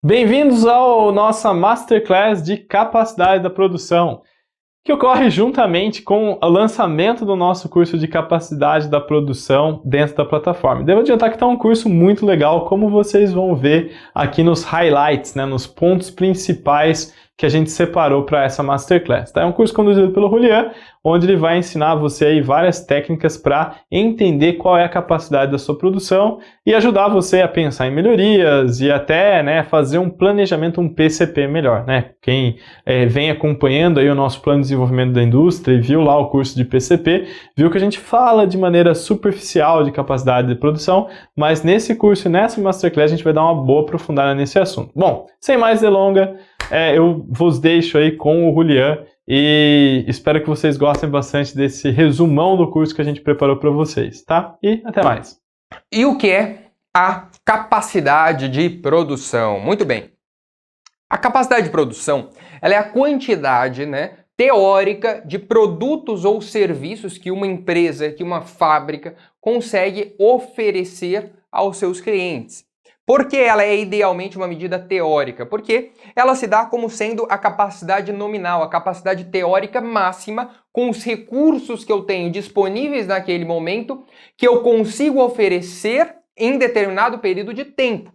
Bem-vindos ao nossa Masterclass de Capacidade da Produção, que ocorre juntamente com o lançamento do nosso curso de Capacidade da Produção dentro da plataforma. Devo adiantar que está um curso muito legal, como vocês vão ver aqui nos highlights, nos pontos principais que a gente separou para essa Masterclass. Tá? É um curso conduzido pelo Julian, onde ele vai ensinar você aí várias técnicas para entender qual é a capacidade da sua produção e ajudar você a pensar em melhorias e até fazer um planejamento, um PCP melhor. Quem vem acompanhando aí o nosso plano de desenvolvimento da indústria e viu lá o curso de PCP, viu que a gente fala de maneira superficial de capacidade de produção, mas nesse curso e nessa Masterclass a gente vai dar uma boa aprofundada nesse assunto. Bom, sem mais delongas, eu vos deixo aí com o Julian e espero que vocês gostem bastante desse resumão do curso que a gente preparou para vocês, tá? E até mais! E o que é a capacidade de produção? Muito bem. A capacidade de produção, ela é a quantidade, teórica de produtos ou serviços que uma empresa, que uma fábrica consegue oferecer aos seus clientes. Por que ela é idealmente uma medida teórica? Porque ela se dá como sendo a capacidade nominal, a capacidade teórica máxima com os recursos que eu tenho disponíveis naquele momento que eu consigo oferecer em determinado período de tempo.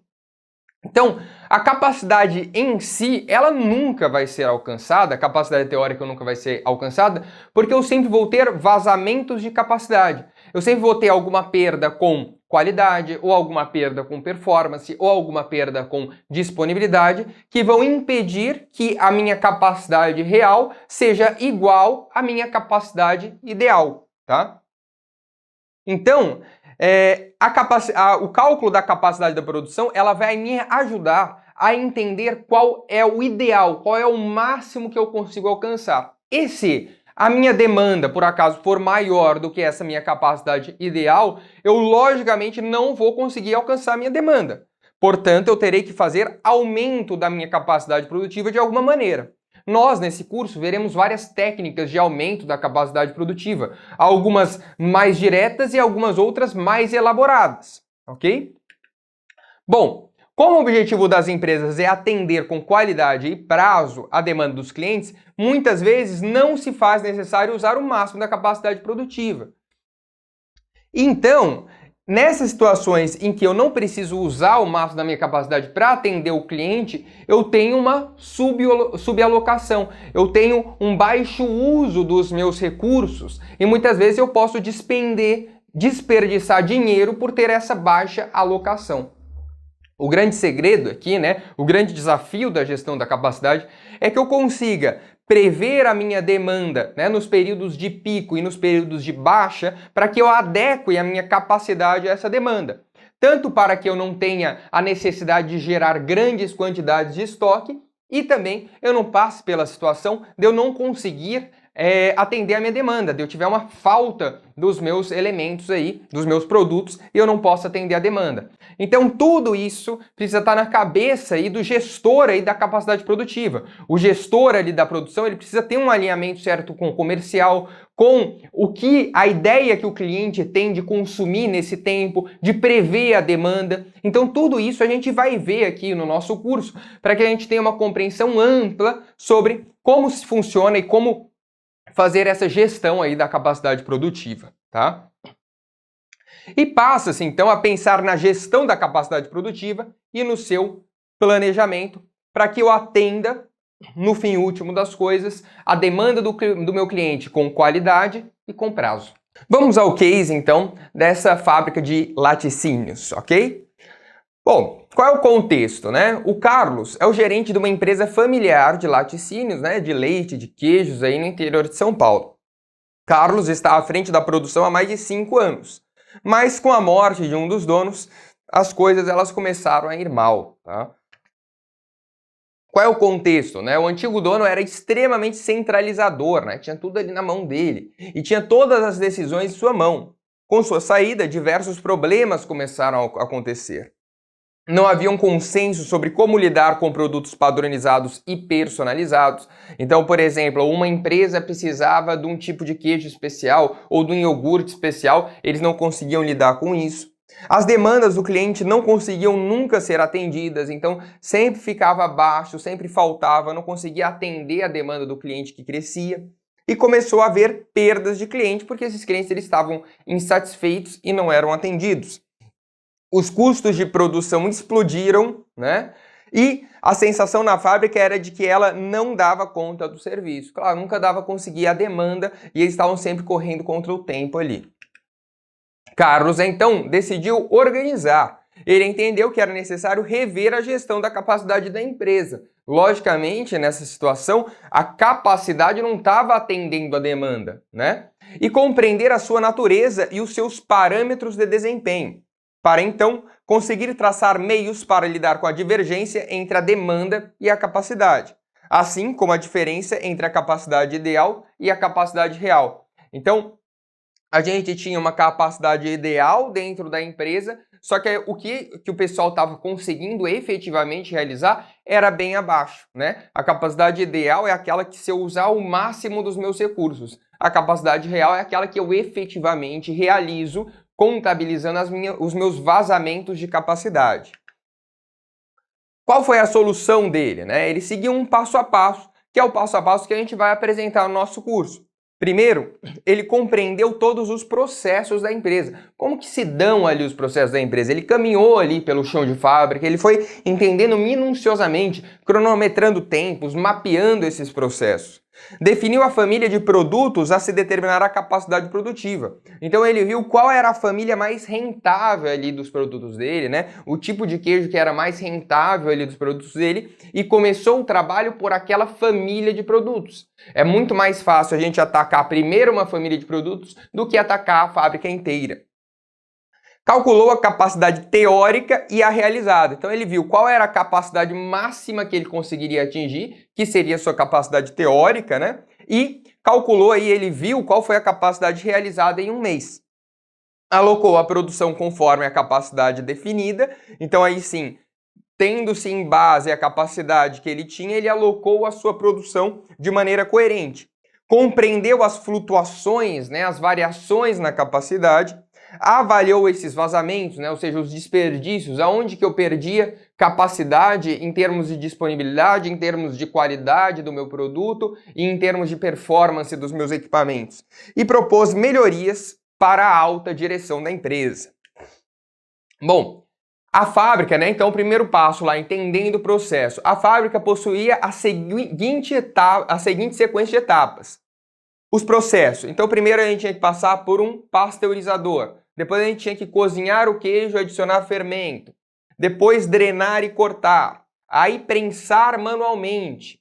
Então, a capacidade em si, ela nunca vai ser alcançada, a capacidade teórica nunca vai ser alcançada, porque eu sempre vou ter vazamentos de capacidade. Eu sempre vou ter alguma perda com qualidade, ou alguma perda com performance, ou alguma perda com disponibilidade, que vão impedir que a minha capacidade real seja igual à minha capacidade ideal, tá? Então, o cálculo da capacidade da produção, ela vai me ajudar a entender qual é o ideal, qual é o máximo que eu consigo alcançar. E se a minha demanda, por acaso, for maior do que essa minha capacidade ideal, eu logicamente não vou conseguir alcançar a minha demanda. Portanto, eu terei que fazer aumento da minha capacidade produtiva de alguma maneira. Nós, nesse curso, veremos várias técnicas de aumento da capacidade produtiva, algumas mais diretas e algumas outras mais elaboradas, ok? Bom, como o objetivo das empresas é atender com qualidade e prazo a demanda dos clientes, muitas vezes não se faz necessário usar o máximo da capacidade produtiva. Então, nessas situações em que eu não preciso usar o máximo da minha capacidade para atender o cliente, eu tenho uma subalocação, eu tenho um baixo uso dos meus recursos e muitas vezes eu posso desperdiçar dinheiro por ter essa baixa alocação. O grande segredo aqui, o grande desafio da gestão da capacidade é que eu consiga prever a minha demanda nos períodos de pico e nos períodos de baixa para que eu adeque a minha capacidade a essa demanda. Tanto para que eu não tenha a necessidade de gerar grandes quantidades de estoque e também eu não passe pela situação de eu não conseguir atender a minha demanda, de eu tiver uma falta dos meus elementos aí, dos meus produtos, e eu não posso atender a demanda. Então tudo isso precisa estar na cabeça aí do gestor aí da capacidade produtiva. O gestor ali da produção, ele precisa ter um alinhamento certo com o comercial, com a ideia que o cliente tem de consumir nesse tempo, de prever a demanda. Então tudo isso a gente vai ver aqui no nosso curso, para que a gente tenha uma compreensão ampla sobre como se funciona e como fazer essa gestão aí da capacidade produtiva, tá? E passa-se então a pensar na gestão da capacidade produtiva e no seu planejamento para que eu atenda, no fim último das coisas, a demanda do meu cliente com qualidade e com prazo. Vamos ao case então dessa fábrica de laticínios, ok? Bom, qual é o contexto, O Carlos é o gerente de uma empresa familiar de laticínios, de leite, de queijos aí no interior de São Paulo. Carlos está à frente da produção há mais de 5 anos, mas com a morte de um dos donos, as coisas elas começaram a ir mal, tá? Qual é o contexto, O antigo dono era extremamente centralizador, Tinha tudo ali na mão dele e tinha todas as decisões em sua mão. Com sua saída, diversos problemas começaram a acontecer. Não havia um consenso sobre como lidar com produtos padronizados e personalizados. Então, por exemplo, uma empresa precisava de um tipo de queijo especial ou de um iogurte especial, eles não conseguiam lidar com isso. As demandas do cliente não conseguiam nunca ser atendidas, então sempre ficava abaixo, sempre faltava, não conseguia atender a demanda do cliente que crescia. E começou a haver perdas de cliente, porque esses clientes eles estavam insatisfeitos e não eram atendidos. Os custos de produção explodiram, né? E a sensação na fábrica era de que ela não dava conta do serviço. Claro, nunca dava conseguir a demanda e eles estavam sempre correndo contra o tempo ali. Carlos, então, decidiu organizar. Ele entendeu que era necessário rever a gestão da capacidade da empresa. Logicamente, nessa situação, a capacidade não estava atendendo a demanda, né? E compreender a sua natureza e os seus parâmetros de desempenho, para então conseguir traçar meios para lidar com a divergência entre a demanda e a capacidade, assim como a diferença entre a capacidade ideal e a capacidade real. Então, a gente tinha uma capacidade ideal dentro da empresa, só que o que o pessoal estava conseguindo efetivamente realizar era bem abaixo, né? A capacidade ideal é aquela que se eu usar o máximo dos meus recursos. A capacidade real é aquela que eu efetivamente realizo, contabilizando os meus vazamentos de capacidade. Qual foi a solução dele, né? Ele seguiu um passo a passo, que é o passo a passo que a gente vai apresentar no nosso curso. Primeiro, ele compreendeu todos os processos da empresa. Como que se dão ali os processos da empresa? Ele caminhou ali pelo chão de fábrica, ele foi entendendo minuciosamente, cronometrando tempos, mapeando esses processos. Definiu a família de produtos a se determinar a capacidade produtiva. Então ele viu qual era a família mais rentável ali dos produtos dele, né? O tipo de queijo que era mais rentável ali dos produtos dele e começou o trabalho por aquela família de produtos. É muito mais fácil a gente atacar primeiro uma família de produtos do que atacar a fábrica inteira. Calculou a capacidade teórica e a realizada. Então ele viu qual era a capacidade máxima que ele conseguiria atingir, que seria a sua capacidade teórica, né? E calculou aí, ele viu qual foi a capacidade realizada em um mês. Alocou a produção conforme a capacidade definida. Então aí sim, tendo-se em base a capacidade que ele tinha, ele alocou a sua produção de maneira coerente. Compreendeu as flutuações, né, as variações na capacidade, avaliou esses vazamentos, né, ou seja, os desperdícios, aonde que eu perdia capacidade em termos de disponibilidade, em termos de qualidade do meu produto e em termos de performance dos meus equipamentos. E propôs melhorias para a alta direção da empresa. Bom, a fábrica, né, então o primeiro passo lá, entendendo o processo. A fábrica possuía a seguinte sequência de etapas. Os processos. Então primeiro a gente tinha que passar por um pasteurizador. Depois a gente tinha que cozinhar o queijo e adicionar fermento. Depois drenar e cortar. Aí prensar manualmente.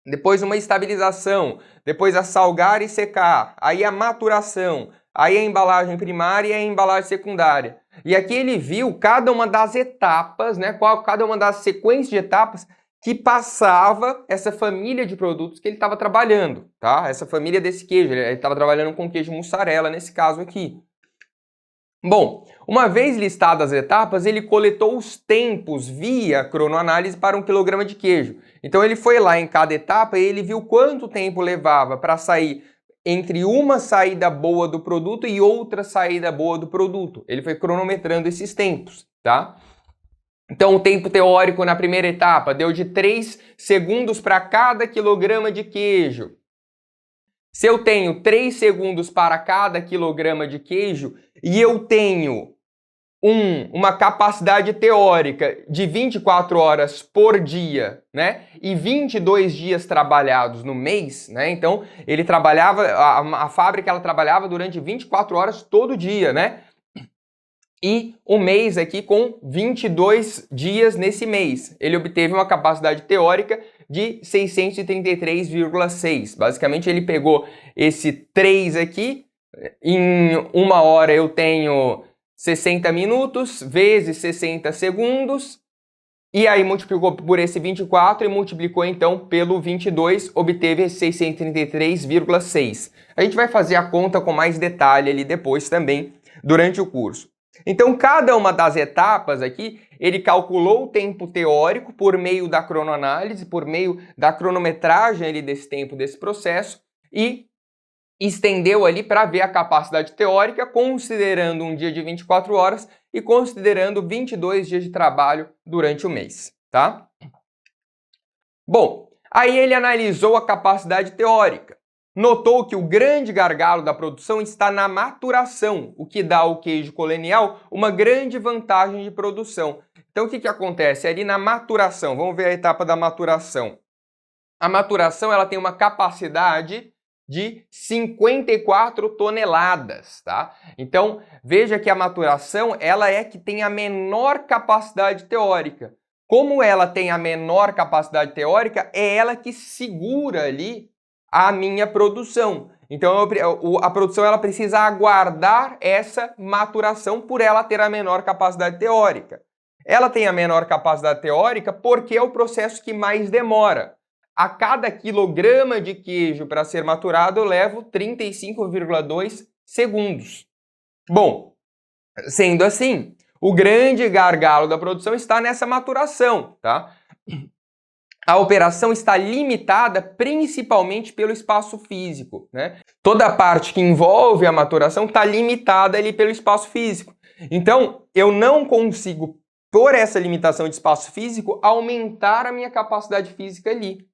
Depois uma estabilização. Depois a salgar e secar. Aí a maturação. Aí a embalagem primária e a embalagem secundária. E aqui ele viu cada uma das etapas, né? Cada uma das sequências de etapas que passava essa família de produtos que ele estava trabalhando, tá? Essa família desse queijo. Ele estava trabalhando com queijo mussarela nesse caso aqui. Bom, uma vez listadas as etapas, ele coletou os tempos via cronoanálise para 1 kg de queijo. Então ele foi lá em cada etapa e ele viu quanto tempo levava para sair entre uma saída boa do produto e outra saída boa do produto. Ele foi cronometrando esses tempos, tá? Então o tempo teórico na primeira etapa deu de 3 segundos para cada quilograma de queijo. Se eu tenho 3 segundos para cada quilograma de queijo e eu tenho uma capacidade teórica de 24 horas por dia, né? E 22 dias trabalhados no mês, né? Então, ele trabalhava, a fábrica ela trabalhava durante 24 horas todo dia, né? E o mês aqui com 22 dias nesse mês. Ele obteve uma capacidade teórica de 633,6. Basicamente, ele pegou esse 3 aqui, em 1 hora eu tenho 60 minutos, vezes 60 segundos, e aí multiplicou por esse 24 e multiplicou então pelo 22, obteve 633,6. A gente vai fazer a conta com mais detalhe ali depois também, durante o curso. Então, cada uma das etapas aqui, ele calculou o tempo teórico por meio da cronoanálise, por meio da cronometragem ali desse tempo, desse processo, e estendeu ali para ver a capacidade teórica, considerando um dia de 24 horas e considerando 22 dias de trabalho durante o mês, tá? Bom, aí ele analisou a capacidade teórica. Notou que o grande gargalo da produção está na maturação, o que dá ao queijo colonial uma grande vantagem de produção. Então, o que acontece? Ali na maturação, vamos ver a etapa da maturação. A maturação ela tem uma capacidade de 54 toneladas, tá? Então, veja que a maturação ela é que tem a menor capacidade teórica. Como ela tem a menor capacidade teórica, é ela que segura ali a minha produção. Então, a produção ela precisa aguardar essa maturação por ela ter a menor capacidade teórica. Ela tem a menor capacidade teórica porque é o processo que mais demora. A cada quilograma de queijo para ser maturado, eu levo 35,2 segundos. Bom, sendo assim, o grande gargalo da produção está nessa maturação, tá? A operação está limitada principalmente pelo espaço físico, né? Toda a parte que envolve a maturação está limitada ali pelo espaço físico. Então, eu não consigo, por essa limitação de espaço físico, aumentar a minha capacidade física ali,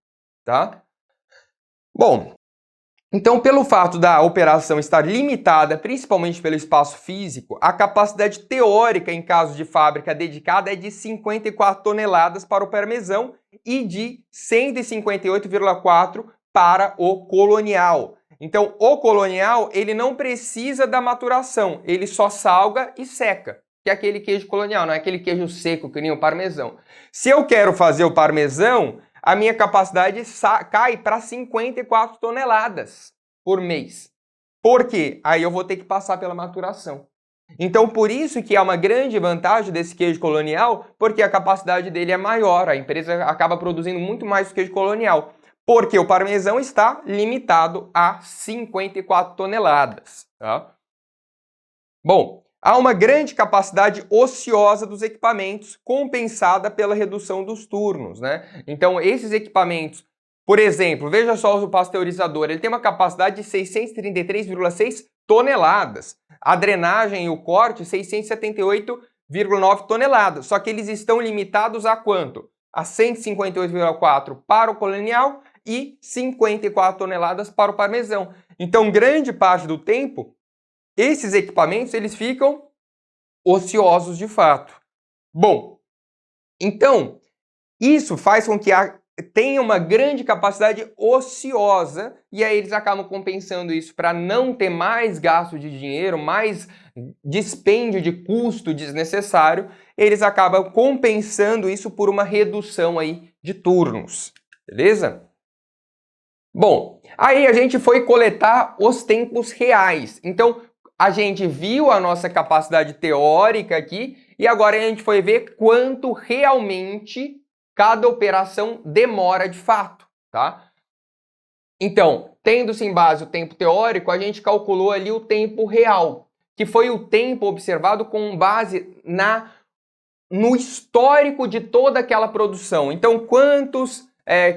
tá? Bom, então pelo fato da operação estar limitada principalmente pelo espaço físico, a capacidade teórica em caso de fábrica dedicada é de 54 toneladas para o parmesão e de 158,4 para o colonial. Então o colonial ele não precisa da maturação, ele só salga e seca, que é aquele queijo colonial, não é aquele queijo seco que nem o parmesão. Se eu quero fazer o parmesão, a minha capacidade cai para 54 toneladas por mês. Por quê? Aí eu vou ter que passar pela maturação. Então, por isso que é uma grande vantagem desse queijo colonial, porque a capacidade dele é maior. A empresa acaba produzindo muito mais do queijo colonial, porque o parmesão está limitado a 54 toneladas. Tá? Bom, há uma grande capacidade ociosa dos equipamentos, compensada pela redução dos turnos, né? Então, esses equipamentos, por exemplo, veja só o pasteurizador, ele tem uma capacidade de 633,6 toneladas. A drenagem e o corte, 678,9 toneladas. Só que eles estão limitados a quanto? A 158,4 para o colonial e 54 toneladas para o parmesão. Então, grande parte do tempo, esses equipamentos eles ficam ociosos de fato. Bom, então, isso faz com que tenha uma grande capacidade ociosa e aí eles acabam compensando isso para não ter mais gasto de dinheiro, mais dispêndio de custo desnecessário, eles acabam compensando isso por uma redução aí de turnos, beleza? Bom, aí a gente foi coletar os tempos reais. Então, a gente viu a nossa capacidade teórica aqui e agora a gente foi ver quanto realmente cada operação demora de fato, tá? Então, tendo-se em base o tempo teórico, a gente calculou ali o tempo real, que foi o tempo observado com base no histórico de toda aquela produção. Então, quantos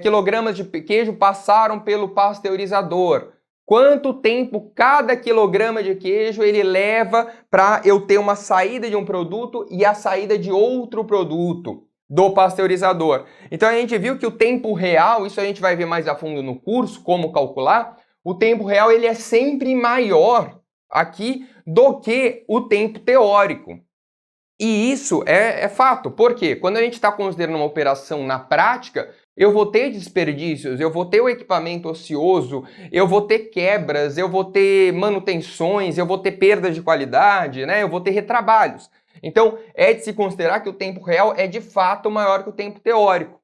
quilogramas de queijo passaram pelo pasteurizador? Quanto tempo cada quilograma de queijo ele leva para eu ter uma saída de um produto e a saída de outro produto do pasteurizador. Então a gente viu que o tempo real, isso a gente vai ver mais a fundo no curso, como calcular, o tempo real ele é sempre maior aqui do que o tempo teórico. E isso é fato. Por quê? Quando a gente está considerando uma operação na prática, eu vou ter desperdícios, eu vou ter o equipamento ocioso, eu vou ter quebras, eu vou ter manutenções, eu vou ter perdas de qualidade, né? Eu vou ter retrabalhos. Então, é de se considerar que o tempo real é de fato maior que o tempo teórico.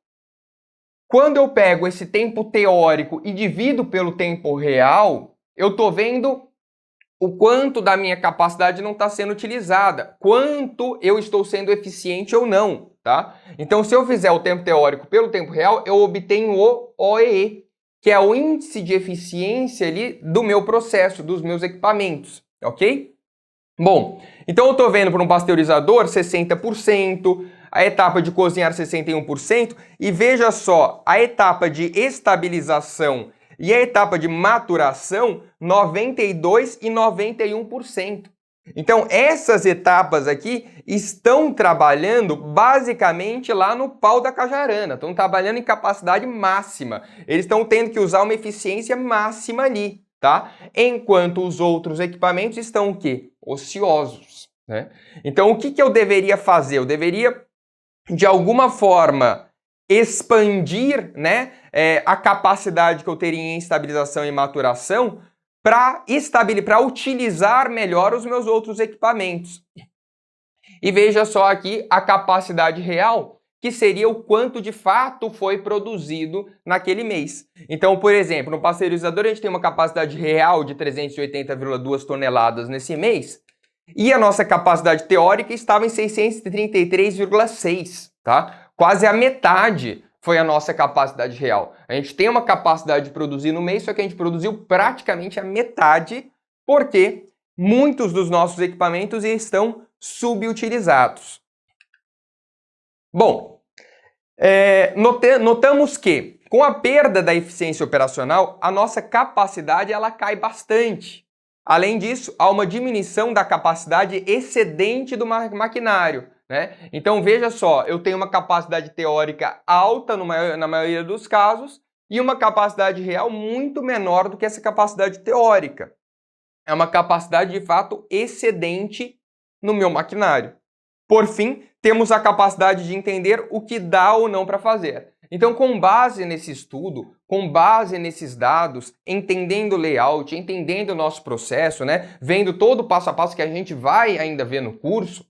Quando eu pego esse tempo teórico e divido pelo tempo real, eu estou vendo o quanto da minha capacidade não está sendo utilizada, quanto eu estou sendo eficiente ou não, tá? Então, se eu fizer o tempo teórico pelo tempo real, eu obtenho o OEE, que é o índice de eficiência ali do meu processo, dos meus equipamentos, ok? Bom, então eu estou vendo para um pasteurizador 60%, a etapa de cozinhar 61%, e veja só, a etapa de estabilização E a etapa de maturação, 92% e 91%. Então, essas etapas aqui estão trabalhando basicamente lá no pau da cajarana, estão trabalhando em capacidade máxima. Eles estão tendo que usar uma eficiência máxima ali, tá? Enquanto os outros equipamentos estão o quê? Ociosos, né? Então, o que eu deveria fazer? Eu deveria, de alguma forma, expandir, né, a capacidade que eu teria em estabilização e maturação para utilizar melhor os meus outros equipamentos. E veja só aqui a capacidade real, que seria o quanto de fato foi produzido naquele mês. Então, por exemplo, no pasteurizador a gente tem uma capacidade real de 380,2 toneladas nesse mês, e a nossa capacidade teórica estava em 633,6, tá? Quase a metade foi a nossa capacidade real. A gente tem uma capacidade de produzir no mês, só que a gente produziu praticamente a metade, porque muitos dos nossos equipamentos estão subutilizados. Bom, notamos que, com a perda da eficiência operacional, a nossa capacidade ela cai bastante. Além disso, há uma diminuição da capacidade excedente do maquinário, né? Então veja só, eu tenho uma capacidade teórica alta na maioria dos casos e uma capacidade real muito menor do que essa capacidade teórica. É uma capacidade de fato excedente no meu maquinário. Por fim, temos a capacidade de entender o que dá ou não para fazer. Então, com base nesse estudo, com base nesses dados, entendendo o layout, entendendo o nosso processo, né, vendo todo o passo a passo que a gente vai ainda ver no curso.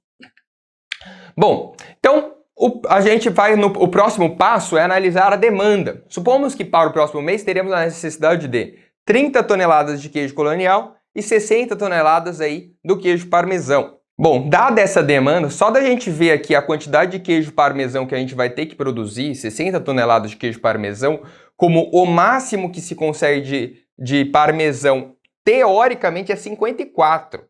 Bom, então o próximo passo é analisar a demanda. Supomos que para o próximo mês teremos a necessidade de 30 toneladas de queijo colonial e 60 toneladas aí do queijo parmesão. Bom, dada essa demanda, só da gente ver aqui a quantidade de queijo parmesão que a gente vai ter que produzir, 60 toneladas de queijo parmesão, como o máximo que se consegue de parmesão, teoricamente, é 54.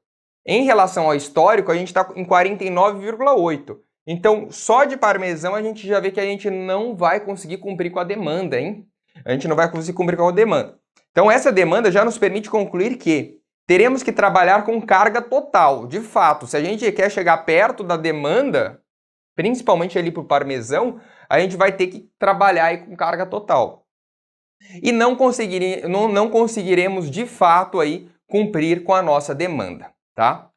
Em relação ao histórico, a gente está em 49,8. Então, só de parmesão a gente já vê que a gente não vai conseguir cumprir com a demanda, hein? A gente não vai conseguir cumprir com a demanda. Então, essa demanda já nos permite concluir que teremos que trabalhar com carga total. De fato, se a gente quer chegar perto da demanda, principalmente ali para o parmesão, a gente vai ter que trabalhar aí com carga total. E não conseguiremos, de fato, aí, cumprir com a nossa demanda, tá?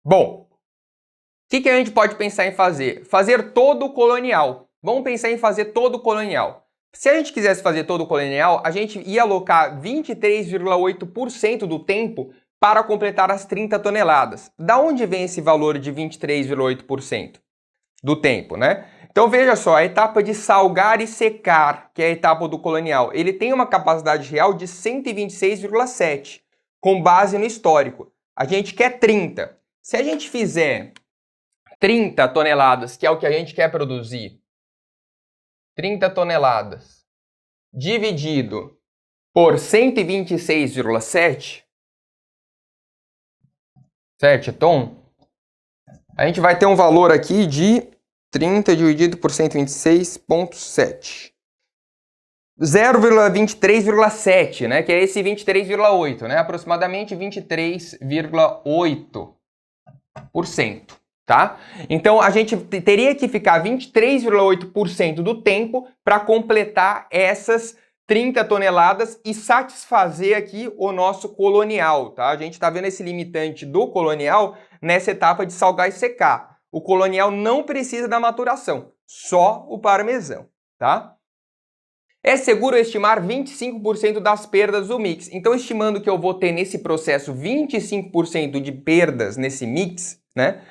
Bom, o que a gente pode pensar em fazer? Fazer todo o colonial. Vamos pensar em fazer todo o colonial. Se a gente quisesse fazer todo o colonial, a gente ia alocar 23,8% do tempo para completar as 30 toneladas. Da onde vem esse valor de 23,8% do tempo, né? Então veja só, a etapa de salgar e secar, que é a etapa do colonial, ele tem uma capacidade real de 126,7, com base no histórico. A gente quer 30. Se a gente fizer 30 toneladas, que é o que a gente quer produzir, 30 toneladas, dividido por 126,7, 7 tom, a gente vai ter um valor aqui de 30 dividido por 126,7. 0,23,7, né? Que é esse 23,8, né? Aproximadamente 23,8%, tá? Então a gente teria que ficar 23,8% do tempo para completar essas 30 toneladas e satisfazer aqui o nosso colonial, tá? A gente está vendo esse limitante do colonial nessa etapa de salgar e secar. O colonial não precisa da maturação, só o parmesão, tá? É seguro estimar 25% das perdas do mix. Então, estimando que eu vou ter nesse processo 25% de perdas nesse mix, né?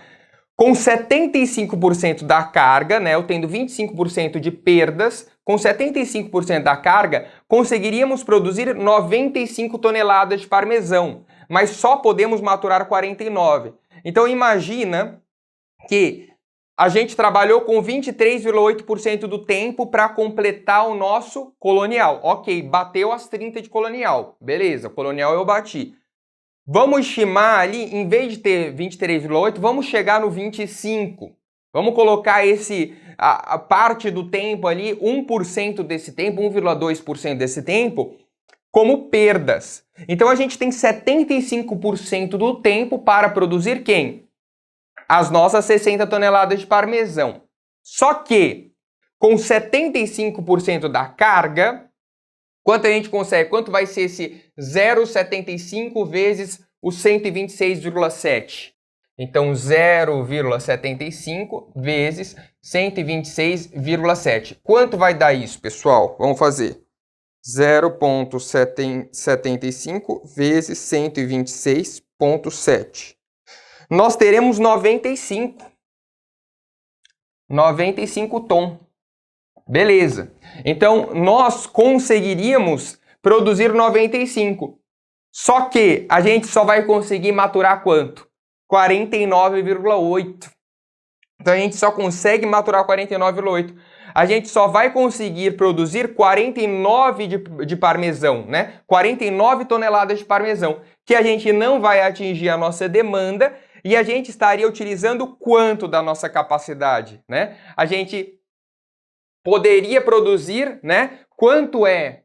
Com 75% da carga, né, eu tendo 25% de perdas, com 75% da carga, conseguiríamos produzir 95 toneladas de parmesão, mas só podemos maturar 49. Então imagina que a gente trabalhou com 23,8% do tempo para completar o nosso colonial. Ok, bateu as 30 de colonial. Beleza, colonial eu bati. Vamos estimar ali, em vez de ter 23,8, vamos chegar no 25. Vamos colocar a parte do tempo ali, 1% desse tempo, 1,2% desse tempo, como perdas. Então a gente tem 75% do tempo para produzir quem? As nossas 60 toneladas de parmesão. Só que, com 75% da carga, quanto a gente consegue? Quanto vai ser esse 0,75 vezes o 126,7? Então, 0,75 vezes 126,7. Quanto vai dar isso, pessoal? Vamos fazer. 0,75 vezes 126,7. Nós teremos 95 tom. Beleza. Então, nós conseguiríamos produzir 95. Só que a gente só vai conseguir maturar quanto? 49,8. Então, a gente só consegue maturar 49,8. A gente só vai conseguir produzir 49 de parmesão, né? 49 toneladas de parmesão, que a gente não vai atingir a nossa demanda e a gente estaria utilizando quanto da nossa capacidade, né? A gente poderia produzir, né? Quanto é?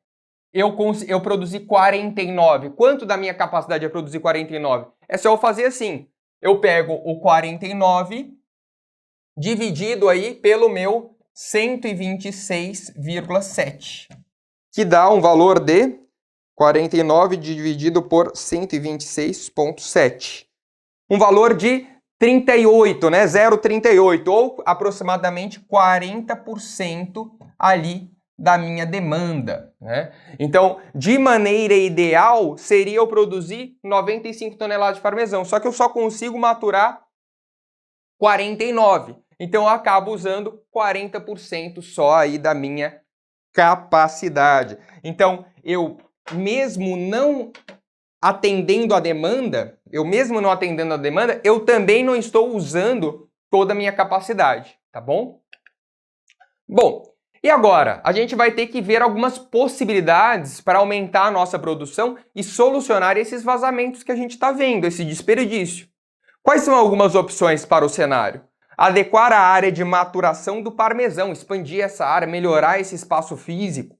Eu produzi 49. Quanto da minha capacidade é produzir 49? É só eu fazer assim. Eu pego o 49 dividido aí pelo meu 126,7, que dá um valor de 49 dividido por 126,7. Um valor de 38, né? 0,38, ou aproximadamente 40% ali da minha demanda, né? Então, de maneira ideal, seria eu produzir 95 toneladas de parmesão, só que eu só consigo maturar 49. Então, eu acabo usando 40% só aí da minha capacidade. Então, eu mesmo não atendendo a demanda, eu também não estou usando toda a minha capacidade, tá bom? Bom, e agora? A gente vai ter que ver algumas possibilidades para aumentar a nossa produção e solucionar esses vazamentos que a gente está vendo, esse desperdício. Quais são algumas opções para o cenário? Adequar a área de maturação do parmesão, expandir essa área, melhorar esse espaço físico.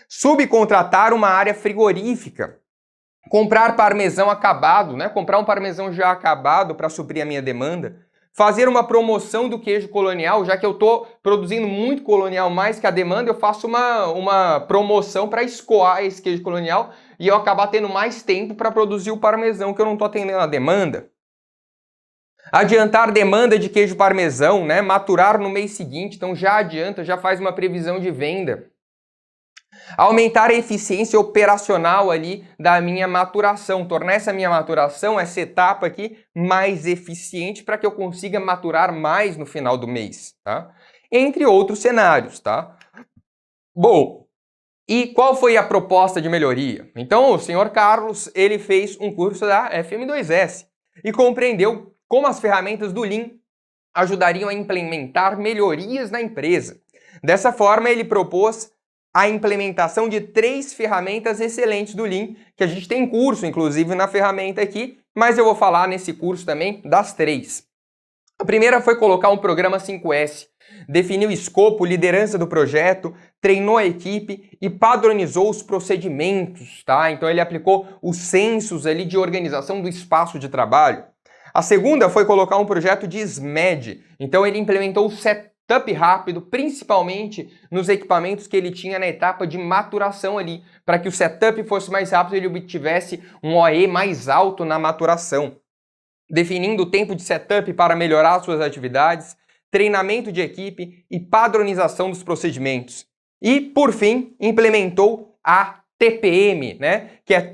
Subcontratar uma área frigorífica. Comprar parmesão acabado, né? Comprar um parmesão já acabado para suprir a minha demanda. Fazer uma promoção do queijo colonial, já que eu estou produzindo muito colonial mais que a demanda, eu faço uma promoção para escoar esse queijo colonial e eu acabar tendo mais tempo para produzir o parmesão que eu não estou atendendo a demanda. Adiantar demanda de queijo parmesão, né? Maturar no mês seguinte, então já adianta, já faz uma previsão de venda. Aumentar a eficiência operacional ali da minha maturação, tornar essa minha maturação, essa etapa aqui, mais eficiente para que eu consiga maturar mais no final do mês, tá? Entre outros cenários, tá? Bom, e qual foi a proposta de melhoria? Então, o senhor Carlos, ele fez um curso da FM2S e compreendeu como as ferramentas do Lean ajudariam a implementar melhorias na empresa. Dessa forma, ele propôs a implementação de 3 ferramentas excelentes do Lean, que a gente tem curso, inclusive, na ferramenta aqui, mas eu vou falar nesse curso também das 3. A primeira foi colocar um programa 5S, definiu o escopo, liderança do projeto, treinou a equipe e padronizou os procedimentos, tá? Então ele aplicou os censos ali de organização do espaço de trabalho. A segunda foi colocar um projeto de SMED, então ele implementou o setup rápido, principalmente nos equipamentos que ele tinha na etapa de maturação ali, para que o setup fosse mais rápido e ele obtivesse um OE mais alto na maturação. Definindo o tempo de setup para melhorar suas atividades, treinamento de equipe e padronização dos procedimentos. E, por fim, implementou a TPM, né? Que é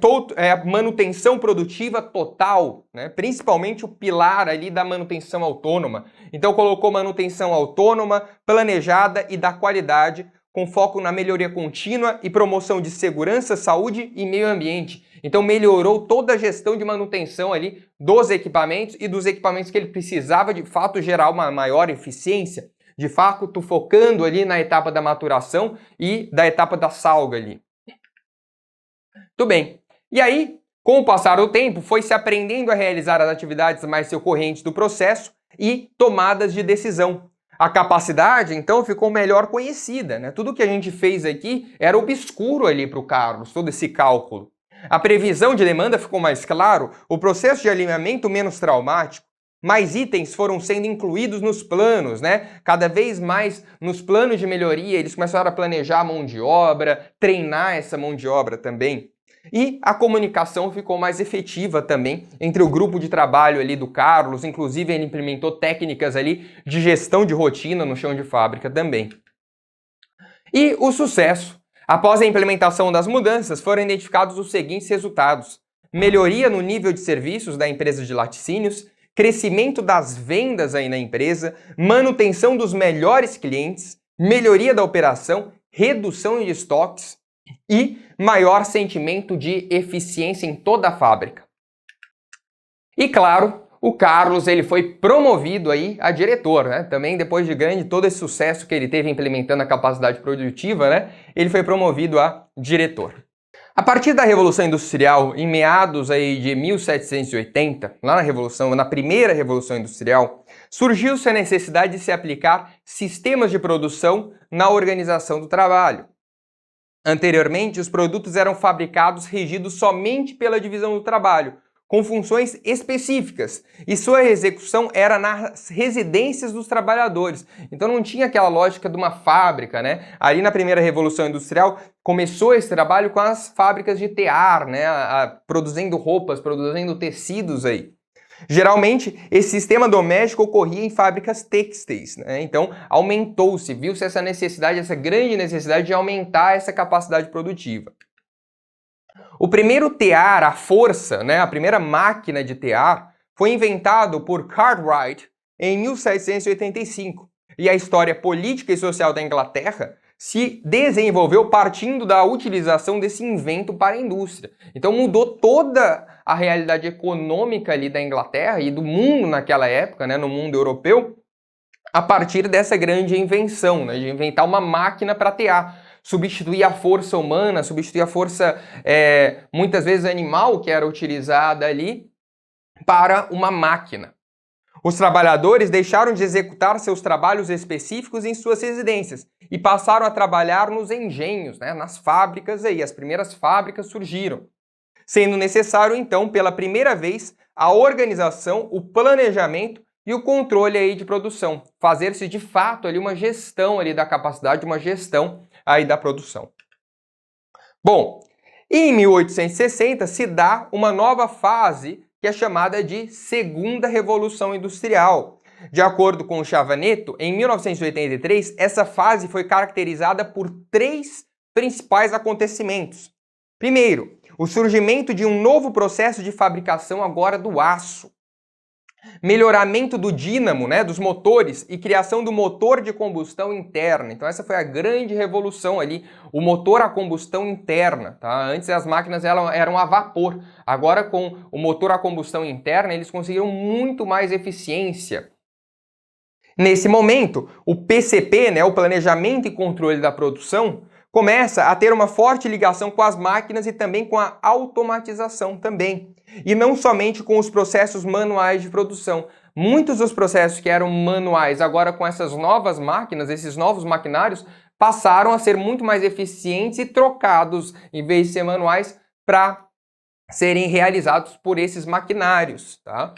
a manutenção produtiva total, né? Principalmente o pilar ali da manutenção autônoma. Então colocou manutenção autônoma, planejada e da qualidade, com foco na melhoria contínua e promoção de segurança, saúde e meio ambiente. Então melhorou toda a gestão de manutenção ali dos equipamentos e dos equipamentos que ele precisava de fato gerar uma maior eficiência, de fato focando ali na etapa da maturação e da etapa da salga ali. Tudo bem. E aí, com o passar do tempo, foi se aprendendo a realizar as atividades mais recorrentes do processo e tomadas de decisão. A capacidade, então, ficou melhor conhecida, né? Tudo que a gente fez aqui era obscuro ali para o Carlos, todo esse cálculo. A previsão de demanda ficou mais claro, o processo de alinhamento menos traumático, mais itens foram sendo incluídos nos planos, né? Cada vez mais nos planos de melhoria, eles começaram a planejar a mão de obra, treinar essa mão de obra também. E a comunicação ficou mais efetiva também entre o grupo de trabalho ali do Carlos, inclusive ele implementou técnicas ali de gestão de rotina no chão de fábrica também. E o sucesso. Após a implementação das mudanças, foram identificados os seguintes resultados: melhoria no nível de serviços da empresa de laticínios, crescimento das vendas aí na empresa, manutenção dos melhores clientes, melhoria da operação, redução de estoques e maior sentimento de eficiência em toda a fábrica. E claro, o Carlos ele foi promovido aí a diretor, né? Também depois de grande todo esse sucesso que ele teve implementando a capacidade produtiva, né? Ele foi promovido a diretor. A partir da Revolução Industrial, em meados aí de 1780, lá na primeira Revolução Industrial, surgiu-se a necessidade de se aplicar sistemas de produção na organização do trabalho. Anteriormente, os produtos eram fabricados regidos somente pela divisão do trabalho, com funções específicas, e sua execução era nas residências dos trabalhadores. Então não tinha aquela lógica de uma fábrica, né? Ali na primeira Revolução Industrial começou esse trabalho com as fábricas de tear, né? Produzindo roupas, produzindo tecidos aí. Geralmente, esse sistema doméstico ocorria em fábricas têxteis, né? Então aumentou-se, viu-se essa necessidade, essa grande necessidade de aumentar essa capacidade produtiva. O primeiro tear à força, né, a primeira máquina de tear, foi inventado por Cartwright em 1785. E a história política e social da Inglaterra se desenvolveu partindo da utilização desse invento para a indústria. Então mudou toda a realidade econômica ali da Inglaterra e do mundo naquela época, né, no mundo europeu, a partir dessa grande invenção, né, de inventar uma máquina para tear. Substituir a força humana, substituir a força, muitas vezes animal, que era utilizada ali, para uma máquina. Os trabalhadores deixaram de executar seus trabalhos específicos em suas residências e passaram a trabalhar nos engenhos, né, nas fábricas aí. As primeiras fábricas surgiram, sendo necessário, então, pela primeira vez, a organização, o planejamento e o controle aí de produção. Fazer-se, de fato, ali uma gestão ali da capacidade, uma gestão aí da produção. Bom, em 1860 se dá uma nova fase que é chamada de Segunda Revolução Industrial. De acordo com o Chavaneto, em 1983, essa fase foi caracterizada por 3 principais acontecimentos. Primeiro, o surgimento de um novo processo de fabricação agora do aço. Melhoramento do dínamo, né, dos motores e criação do motor de combustão interna. Então essa foi a grande revolução ali, o motor a combustão interna. Tá? Antes as máquinas eram a vapor, agora com o motor a combustão interna eles conseguiram muito mais eficiência. Nesse momento, o PCP, né, o Planejamento e Controle da Produção, começa a ter uma forte ligação com as máquinas e também com a automatização também. E não somente com os processos manuais de produção. Muitos dos processos que eram manuais, agora com essas novas máquinas, esses novos maquinários, passaram a ser muito mais eficientes e trocados, em vez de ser manuais, para serem realizados por esses maquinários. Tá?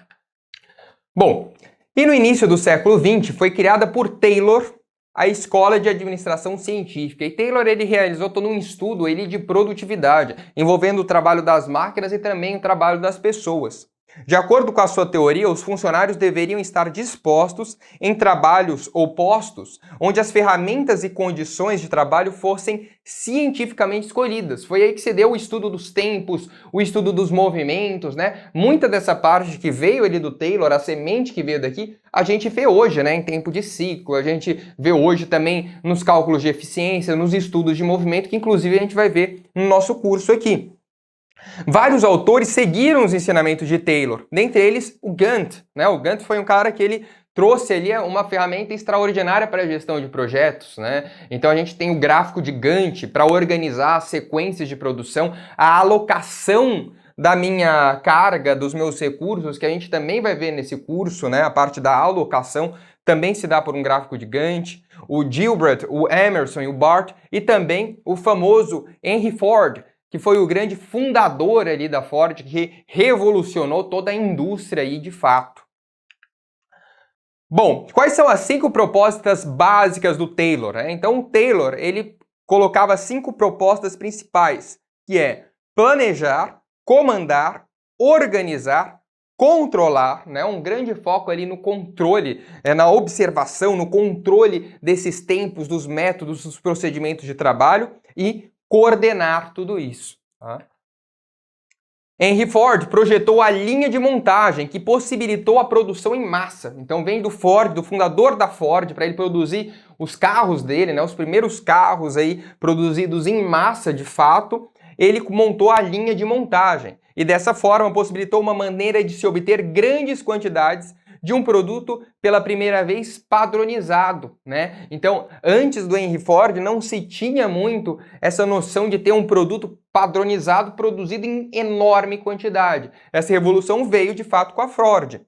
Bom, e no início do século XX foi criada por Taylor a Escola de Administração Científica. E Taylor ele realizou todo um estudo ele de produtividade, envolvendo o trabalho das máquinas e também o trabalho das pessoas. De acordo com a sua teoria, os funcionários deveriam estar dispostos em trabalhos ou postos onde as ferramentas e condições de trabalho fossem cientificamente escolhidas. Foi aí que se deu o estudo dos tempos, o estudo dos movimentos, né? Muita dessa parte que veio ali do Taylor, a semente que veio daqui, a gente vê hoje, né? Em tempo de ciclo, a gente vê hoje também nos cálculos de eficiência, nos estudos de movimento, que inclusive a gente vai ver no nosso curso aqui. Vários autores seguiram os ensinamentos de Taylor, dentre eles o Gantt, né? O Gantt foi um cara que ele trouxe ali uma ferramenta extraordinária para a gestão de projetos, né? Então a gente tem o gráfico de Gantt para organizar as sequências de produção, a alocação da minha carga, dos meus recursos, que a gente também vai ver nesse curso, né? A parte da alocação também se dá por um gráfico de Gantt, o Gilbert, o Emerson e o Bart, e também o famoso Henry Ford, que foi o grande fundador ali da Ford, que revolucionou toda a indústria aí de fato. Bom, quais são as 5 propostas básicas do Taylor, né? Então o Taylor, ele colocava 5 propostas principais, que é planejar, comandar, organizar, controlar, né? Um grande foco ali no controle, na observação, no controle desses tempos, dos métodos, dos procedimentos de trabalho e coordenar tudo isso. Tá? Henry Ford projetou a linha de montagem que possibilitou a produção em massa. Então vem do Ford, do fundador da Ford, para ele produzir os carros dele, né, os primeiros carros aí produzidos em massa de fato, ele montou a linha de montagem. E dessa forma possibilitou uma maneira de se obter grandes quantidades de um produto pela primeira vez padronizado, né? Então, antes do Henry Ford não se tinha muito essa noção de ter um produto padronizado produzido em enorme quantidade. Essa revolução veio de fato com a Ford.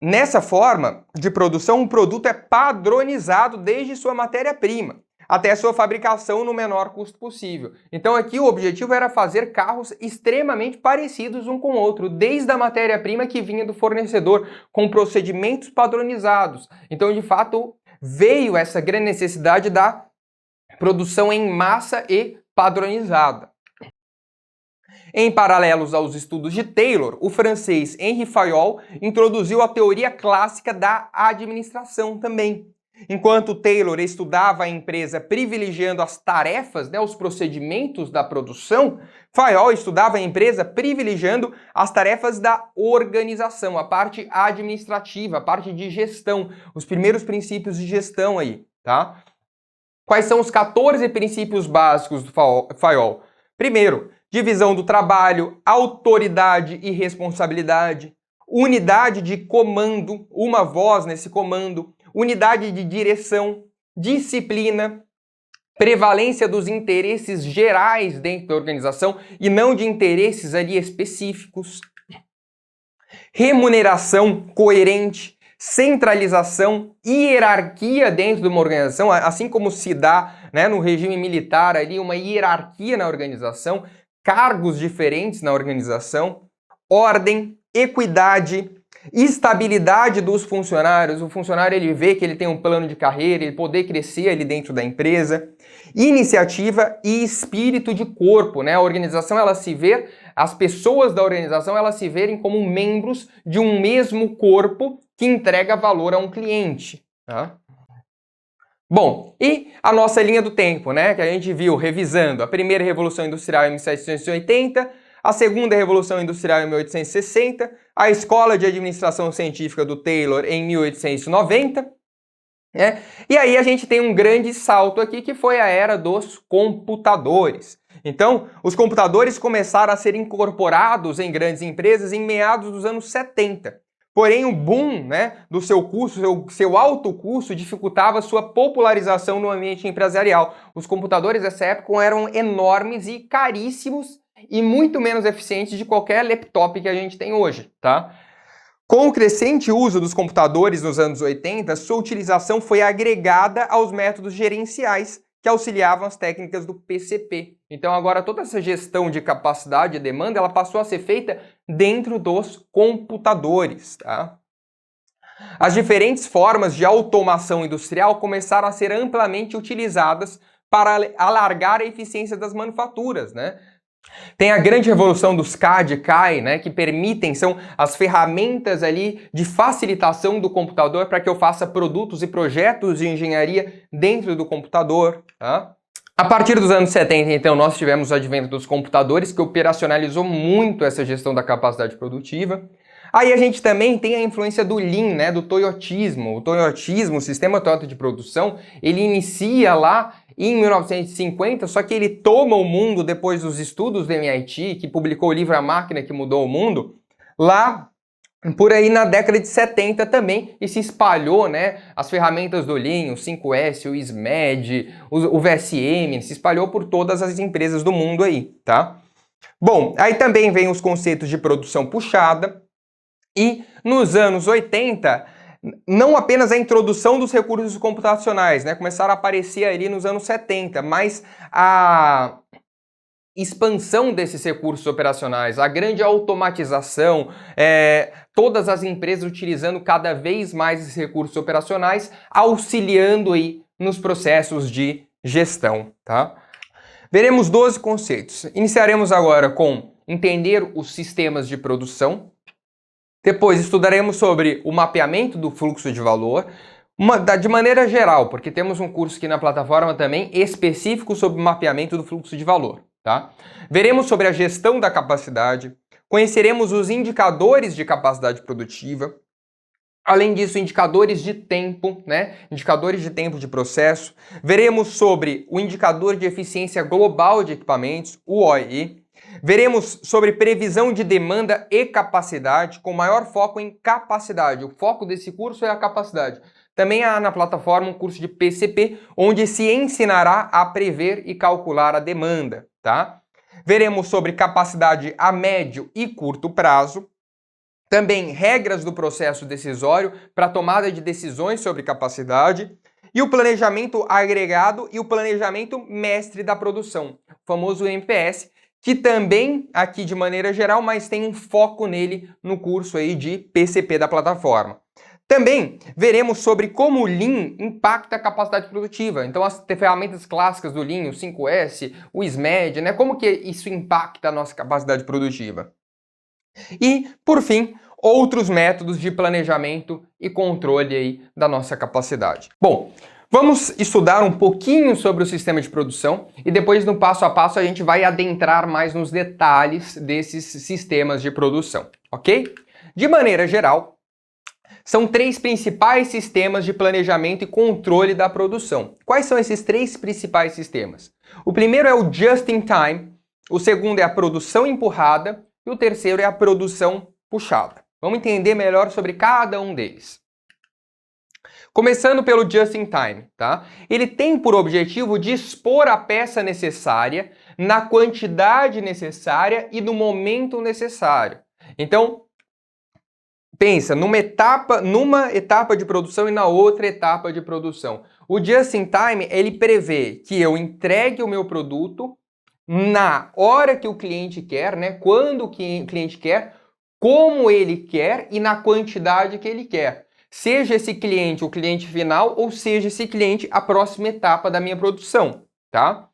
Nessa forma de produção, um produto é padronizado desde sua matéria-prima até sua fabricação no menor custo possível. Então aqui o objetivo era fazer carros extremamente parecidos um com o outro, desde a matéria-prima que vinha do fornecedor, com procedimentos padronizados. Então, de fato, veio essa grande necessidade da produção em massa e padronizada. Em paralelos aos estudos de Taylor, o francês Henri Fayol introduziu a teoria clássica da administração também. Enquanto Taylor estudava a empresa privilegiando as tarefas, né, os procedimentos da produção, Fayol estudava a empresa privilegiando as tarefas da organização, a parte administrativa, a parte de gestão, os primeiros princípios de gestão aí, tá? Quais são os 14 princípios básicos do Fayol? Primeiro, divisão do trabalho, autoridade e responsabilidade, unidade de comando, uma voz nesse comando, unidade de direção, disciplina, prevalência dos interesses gerais dentro da organização e não de interesses ali específicos, remuneração coerente, centralização, hierarquia dentro de uma organização, assim como se dá, né, no regime militar ali uma hierarquia na organização, cargos diferentes na organização, ordem, equidade, estabilidade dos funcionários, o funcionário ele vê que ele tem um plano de carreira, ele poder crescer ali dentro da empresa, iniciativa e espírito de corpo, né? A organização ela se vê, as pessoas da organização elas se verem como membros de um mesmo corpo que entrega valor a um cliente, tá? Bom, e a nossa linha do tempo, né? Que a gente viu revisando a primeira Revolução Industrial em 1780, a segunda Revolução Industrial em 1860, a Escola de Administração Científica do Taylor em 1890, né? E aí a gente tem um grande salto aqui que foi a era dos computadores. Então, os computadores começaram a ser incorporados em grandes empresas em meados dos anos 70. Porém, o boom, né, do seu custo, seu alto custo, dificultava sua popularização no ambiente empresarial. Os computadores dessa época eram enormes e caríssimos e muito menos eficientes de qualquer laptop que a gente tem hoje, tá? Com o crescente uso dos computadores nos anos 80, sua utilização foi agregada aos métodos gerenciais que auxiliavam as técnicas do PCP. Então agora toda essa gestão de capacidade e demanda, ela passou a ser feita dentro dos computadores, tá? As diferentes formas de automação industrial começaram a ser amplamente utilizadas para alargar a eficiência das manufaturas, né? Tem a grande revolução dos CAD e CAI, né, que permitem, são as ferramentas ali de facilitação do computador para que eu faça produtos e projetos de engenharia dentro do computador, tá? A partir dos anos 70, então, nós tivemos o advento dos computadores, que operacionalizou muito essa gestão da capacidade produtiva. Aí a gente também tem a influência do Lean, né, do toyotismo. O toyotismo, o sistema Toyota de produção, ele inicia lá em 1950, só que ele toma o mundo depois dos estudos do MIT, que publicou o livro A Máquina que Mudou o Mundo, lá por aí na década de 70 também, e se espalhou, né, as ferramentas do Lean, o 5S, o SMED, o VSM, se espalhou por todas as empresas do mundo aí, tá? Bom, aí também vem os conceitos de produção puxada, e nos anos 80, não apenas a introdução dos recursos computacionais, né, começaram a aparecer ali nos anos 70, mas a expansão desses recursos operacionais, a grande automatização, todas as empresas utilizando cada vez mais esses recursos operacionais, auxiliando aí nos processos de gestão, tá? Veremos 12 conceitos. Iniciaremos agora com entender os sistemas de produção. Depois estudaremos sobre o mapeamento do fluxo de valor, de maneira geral, porque temos um curso aqui na plataforma também específico sobre o mapeamento do fluxo de valor, tá? Veremos sobre a gestão da capacidade, conheceremos os indicadores de capacidade produtiva, além disso, indicadores de tempo, né? Indicadores de tempo de processo. Veremos sobre o indicador de eficiência global de equipamentos, o OEE. Veremos sobre previsão de demanda e capacidade, com maior foco em capacidade. O foco desse curso é a capacidade. Também há na plataforma um curso de PCP, onde se ensinará a prever e calcular a demanda, tá? Veremos sobre capacidade a médio e curto prazo. Também regras do processo decisório para tomada de decisões sobre capacidade. E o planejamento agregado e o planejamento mestre da produção, o famoso MPS, que também aqui de maneira geral, mas tem um foco nele no curso aí de PCP da plataforma. Também veremos sobre como o Lean impacta a capacidade produtiva. Então as ferramentas clássicas do Lean, o 5S, o SMAD, né? Como que isso impacta a nossa capacidade produtiva. E, por fim, outros métodos de planejamento e controle aí da nossa capacidade. Bom, vamos estudar um pouquinho sobre o sistema de produção e depois no passo a passo a gente vai adentrar mais nos detalhes desses sistemas de produção, ok? De maneira geral, são 3 principais sistemas de planejamento e controle da produção. Quais são esses 3 principais sistemas? O primeiro é o Just in Time, o segundo é a produção empurrada e o terceiro é a produção puxada. Vamos entender melhor sobre cada um deles. Começando pelo Just in Time, tá? Ele tem por objetivo dispor a peça necessária na quantidade necessária e no momento necessário. Então, pensa numa etapa de produção e na outra etapa de produção. O Just in Time, ele prevê que eu entregue o meu produto na hora que o cliente quer, né? Quando o cliente quer, como ele quer e na quantidade que ele quer. Seja esse cliente o cliente final ou seja esse cliente a próxima etapa da minha produção, tá?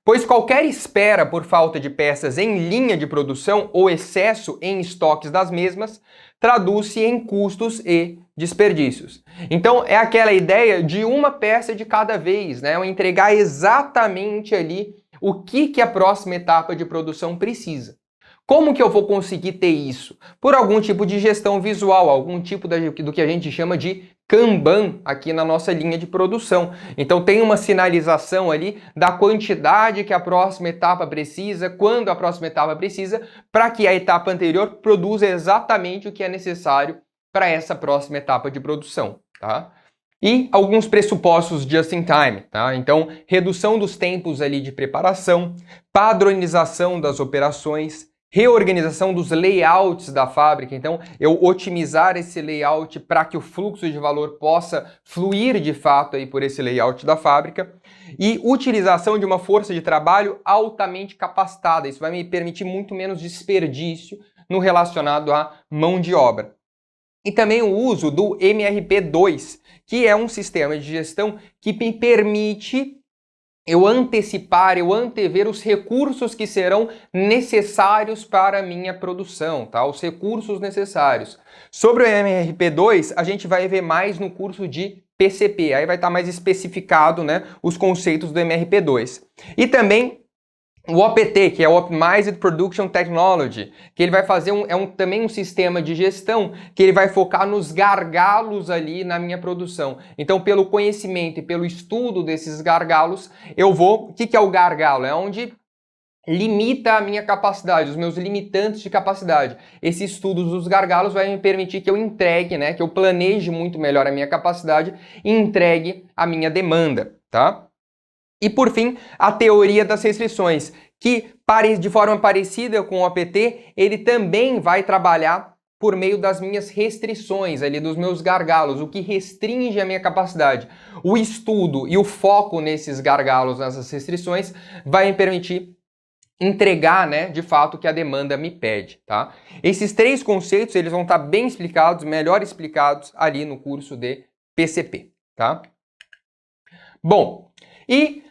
Pois qualquer espera por falta de peças em linha de produção ou excesso em estoques das mesmas traduz-se em custos e desperdícios. Então é aquela ideia de uma peça de cada vez, né? Eu entregar exatamente ali o que a próxima etapa de produção precisa. Como que eu vou conseguir ter isso? Por algum tipo de gestão visual, algum tipo do que a gente chama de Kanban aqui na nossa linha de produção. Então tem uma sinalização ali da quantidade que a próxima etapa precisa, quando a próxima etapa precisa, para que a etapa anterior produza exatamente o que é necessário para essa próxima etapa de produção, tá? E alguns pressupostos just in time, tá? Então, redução dos tempos ali de preparação, padronização das operações, reorganização dos layouts da fábrica, então eu otimizar esse layout para que o fluxo de valor possa fluir de fato aí por esse layout da fábrica e utilização de uma força de trabalho altamente capacitada. Isso vai me permitir muito menos desperdício no relacionado à mão de obra. E também o uso do MRP2, que é um sistema de gestão que me permite eu antecipar, eu antever os recursos que serão necessários para a minha produção, tá? Os recursos necessários. Sobre o MRP2, a gente vai ver mais no curso de PCP, aí vai estar mais especificado, né, os conceitos do MRP2. E também o OPT, que é o Optimized Production Technology, que ele vai fazer também um sistema de gestão que ele vai focar nos gargalos ali na minha produção. Então, pelo conhecimento e pelo estudo desses gargalos, o que é o gargalo? É onde limita a minha capacidade, os meus limitantes de capacidade. Esse estudo dos gargalos vai me permitir que eu entregue, né, que eu planeje muito melhor a minha capacidade e entregue a minha demanda, tá? E por fim, a teoria das restrições, que de forma parecida com o OPT, ele também vai trabalhar por meio das minhas restrições ali, dos meus gargalos, o que restringe a minha capacidade. O estudo e o foco nesses gargalos, nessas restrições, vai me permitir entregar, né, de fato, o que a demanda me pede, tá? Esses 3 conceitos, eles vão estar bem explicados, melhor explicados ali no curso de PCP, tá? Bom, e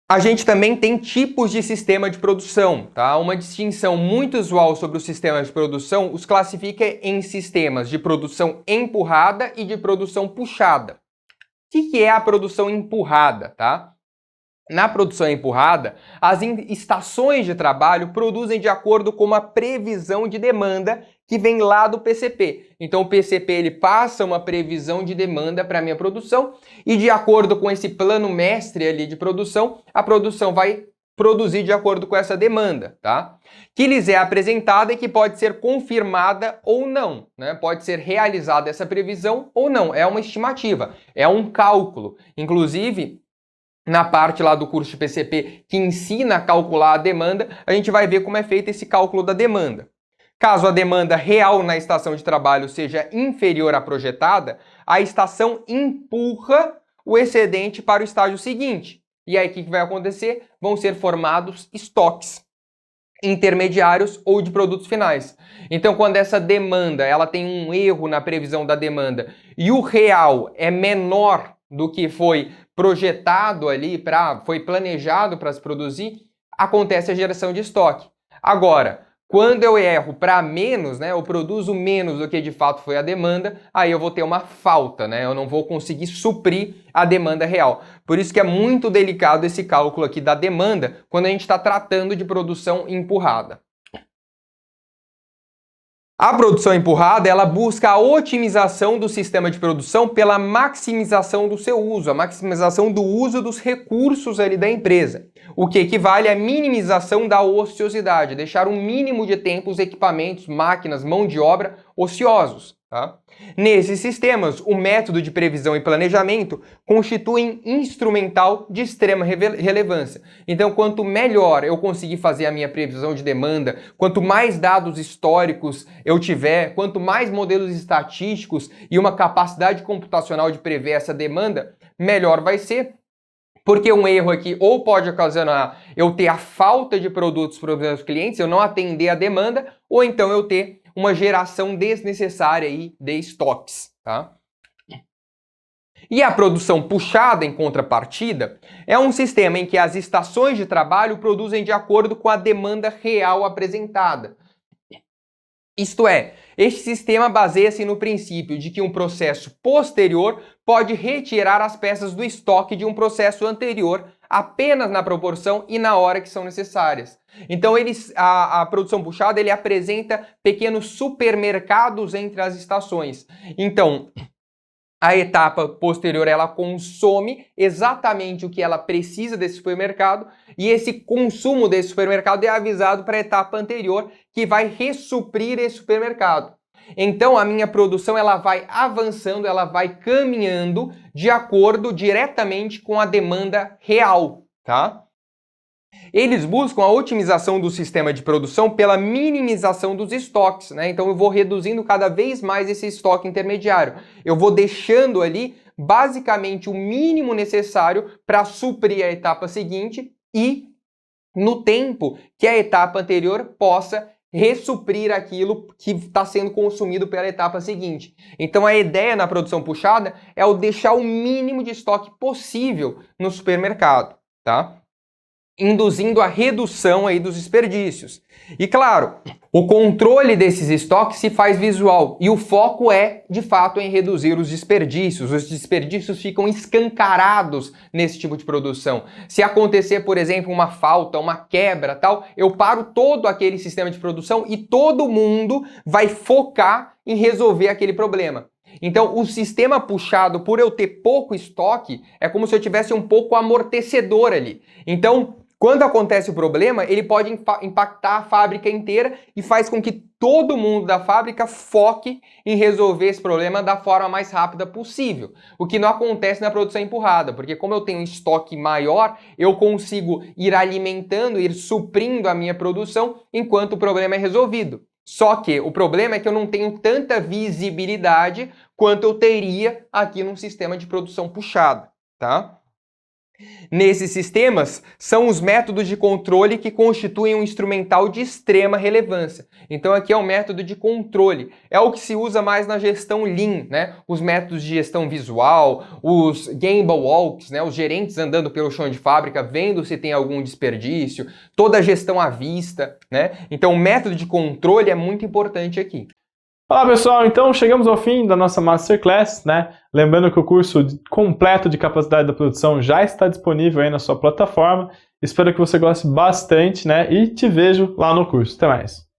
a gente também tem tipos de sistema de produção, tá? Uma distinção muito usual sobre os sistemas de produção os classifica em sistemas de produção empurrada e de produção puxada. O que é a produção empurrada, tá? Na produção empurrada, as estações de trabalho produzem de acordo com uma previsão de demanda que vem lá do PCP. Então o PCP ele passa uma previsão de demanda para a minha produção e de acordo com esse plano mestre ali de produção, a produção vai produzir de acordo com essa demanda, tá? Que lhes é apresentada e que pode ser confirmada ou não, né? Pode ser realizada essa previsão ou não, é uma estimativa, é um cálculo. Inclusive, na parte lá do curso de PCP que ensina a calcular a demanda, a gente vai ver como é feito esse cálculo da demanda. Caso a demanda real na estação de trabalho seja inferior à projetada, a estação empurra o excedente para o estágio seguinte. E aí o que vai acontecer? Vão ser formados estoques intermediários ou de produtos finais. Então, quando essa demanda ela tem um erro na previsão da demanda e o real é menor do que foi projetado ali, foi planejado para se produzir, acontece a geração de estoque. Agora, quando eu erro para menos, né, eu produzo menos do que de fato foi a demanda, aí eu vou ter uma falta, né, eu não vou conseguir suprir a demanda real. Por isso que é muito delicado esse cálculo aqui da demanda quando a gente está tratando de produção empurrada. A produção empurrada, ela busca a otimização do sistema de produção pela maximização do seu uso, a maximização do uso dos recursos ali da empresa, o que equivale à minimização da ociosidade, deixar um mínimo de tempo os equipamentos, máquinas, mão de obra ociosos. Tá? Nesses sistemas, o método de previsão e planejamento constitui instrumental de extrema relevância. Então, quanto melhor eu conseguir fazer a minha previsão de demanda, quanto mais dados históricos eu tiver, quanto mais modelos estatísticos e uma capacidade computacional de prever essa demanda, melhor vai ser. Porque um erro aqui ou pode ocasionar eu ter a falta de produtos para os meus clientes, eu não atender a demanda, ou então eu ter uma geração desnecessária aí de estoques, tá? E a produção puxada, em contrapartida, é um sistema em que as estações de trabalho produzem de acordo com a demanda real apresentada. Isto é, este sistema baseia-se no princípio de que um processo posterior pode retirar as peças do estoque de um processo anterior apenas na proporção e na hora que são necessárias. Então a produção puxada ele apresenta pequenos supermercados entre as estações. Então a etapa posterior ela consome exatamente o que ela precisa desse supermercado e esse consumo desse supermercado é avisado para a etapa anterior que vai ressuprir esse supermercado. Então a minha produção ela vai avançando, ela vai caminhando de acordo diretamente com a demanda real, tá? Eles buscam a otimização do sistema de produção pela minimização dos estoques, né? Então eu vou reduzindo cada vez mais esse estoque intermediário. Eu vou deixando ali basicamente o mínimo necessário para suprir a etapa seguinte e no tempo que a etapa anterior possa ressuprir aquilo que está sendo consumido pela etapa seguinte. Então a ideia na produção puxada é o deixar o mínimo de estoque possível no supermercado, tá? Induzindo a redução aí dos desperdícios. E claro, o controle desses estoques se faz visual e o foco é, de fato, em reduzir os desperdícios. Os desperdícios ficam escancarados nesse tipo de produção. Se acontecer, por exemplo, uma falta, uma quebra, tal, eu paro todo aquele sistema de produção e todo mundo vai focar em resolver aquele problema. Então, o sistema puxado, por eu ter pouco estoque, é como se eu tivesse um pouco amortecedor ali. Então, quando acontece o problema, ele pode impactar a fábrica inteira e faz com que todo mundo da fábrica foque em resolver esse problema da forma mais rápida possível. O que não acontece na produção empurrada, porque como eu tenho um estoque maior, eu consigo ir alimentando, ir suprindo a minha produção enquanto o problema é resolvido. Só que o problema é que eu não tenho tanta visibilidade quanto eu teria aqui num sistema de produção puxada, tá? Nesses sistemas, são os métodos de controle que constituem um instrumental de extrema relevância. Então aqui é o método de controle. É o que se usa mais na gestão Lean, né? Os métodos de gestão visual, os Gemba Walks, né? Os gerentes andando pelo chão de fábrica, vendo se tem algum desperdício, toda a gestão à vista, né? Então o método de controle é muito importante aqui. Olá pessoal, então chegamos ao fim da nossa Masterclass, né? Lembrando que o curso completo de capacidade da produção já está disponível aí na sua plataforma. Espero que você goste bastante, né? E te vejo lá no curso. Até mais!